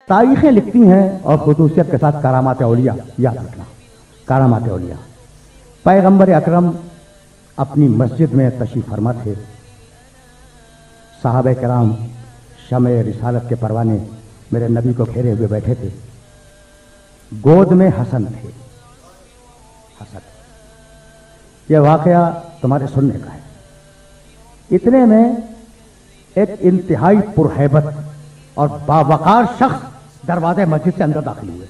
تاریخیں لکھتی ہیں اور خصوصیت کے ساتھ کرامات اولیاء یاد رکھنا. کرامات اولیاء. پیغمبر اکرم اپنی مسجد میں تشریف فرما تھے. صحابہ کرام شمع رسالت کے پروانے میرے نبی کو گھیرے ہوئے بیٹھے تھے. گود میں حسن تھے. حسن. یہ واقعہ تمہارے سننے کا ہے. اتنے میں ایک انتہائی پرہیبت اور باوقار شخص دروازے مسجد سے اندر داخل ہوئے.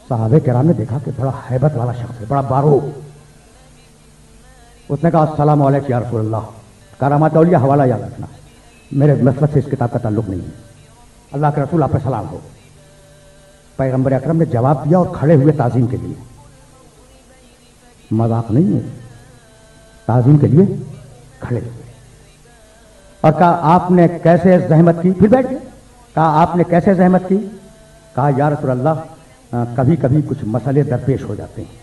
صحابہ کرام نے دیکھا کہ بڑا ہیبت والا شخص ہے, بڑا بارود. اس نے کہا السلام علیکم یا رسول اللہ. کرامات اولیاء حوالہ یاد رکھنا, میرے مسلک سے اس کتاب کا تعلق نہیں ہے. اللہ کے رسول آپ پہ سلام ہو. پیغمبر اکرم نے جواب دیا اور کھڑے ہوئے تعظیم کے لیے. مذاق نہیں ہے, تعظیم کے لیے کھڑے ہوئے اور کہا آپ نے کیسے زحمت کی. پھر بیٹھ گئے. کہا آپ نے کیسے زحمت کی. کہا یا رسول اللہ کبھی کبھی کچھ مسئلے درپیش ہو جاتے ہیں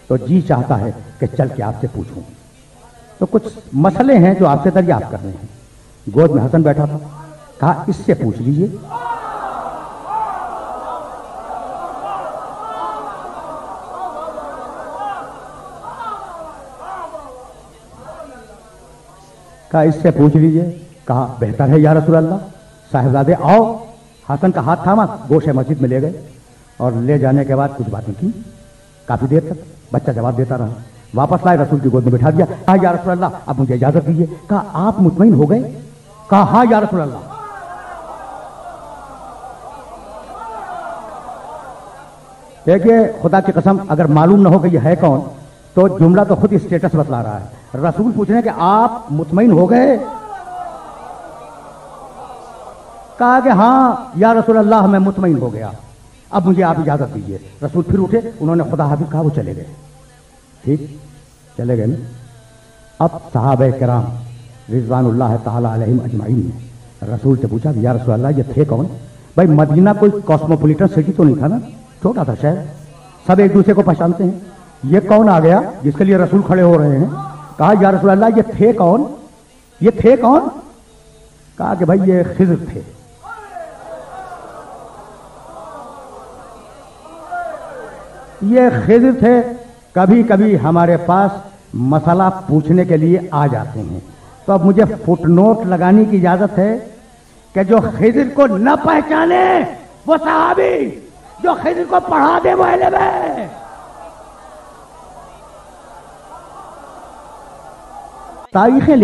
تو جی چاہتا ہے کہ چل کے آپ سے پوچھوں. تو کچھ مسئلے ہیں جو آپ سے دریافت کرنے ہیں. گود میں حسن بیٹھا تھا. کہا اس سے پوچھ لیجئے. کہا اس سے پوچھ لیجئے. کہا بہتر ہے یا رسول اللہ. صاحبزادے آؤ. حسن کا ہاتھ تھاما, گوشے مسجد میں لے گئے اور لے جانے کے بعد کچھ باتیں کی. کافی دیر تک بچہ جواب دیتا رہا. واپس لائے, رسول کی گود میں بٹھا دیا. کہا یا رسول اللہ اب مجھے اجازت دیجیے. کہا آپ مطمئن ہو گئے. کہا ہاں یا رسول اللہ. دیکھیے خدا کی قسم اگر معلوم نہ ہو کہ یہ ہے کون تو جملہ تو خود اسٹیٹس بتلا رہا ہے. رسول پوچھ رہے ہیں کہ آپ مطمئن ہو گئے. کہا کہ ہاں یا رسول اللہ میں مطمئن ہو گیا, اب مجھے آپ اجازت دیجیے. رسول پھر اٹھے, انہوں نے خدا حافظ کہا, وہ چلے گئے. ٹھیک چلے گئے نا. اب صحابہ کرام رضوان اللہ تعالی علیہم اجمعین نے رسول سے پوچھا یا رسول اللہ یہ تھے کون. بھائی مدینہ کوئی کاسموپولیٹن سٹی تو نہیں تھا نا, چھوٹا تھا شہر, سب ایک دوسرے کو پہچانتے ہیں. یہ کون آ گیا جس کے لیے رسول کھڑے ہو رہے ہیں. کہا یا رسول اللہ یہ تھے کون. یہ تھے کون. کہا کہ بھائی یہ خضر تھے. یہ خضر تھے, کبھی کبھی ہمارے پاس مسئلہ پوچھنے کے لیے آ جاتے ہیں. تو اب مجھے فٹ نوٹ لگانے کی اجازت ہے کہ جو خضر کو نہ پہچانے وہ صحابی, جو خضر کو پڑھا دے وہ علم ہے. تاریخیں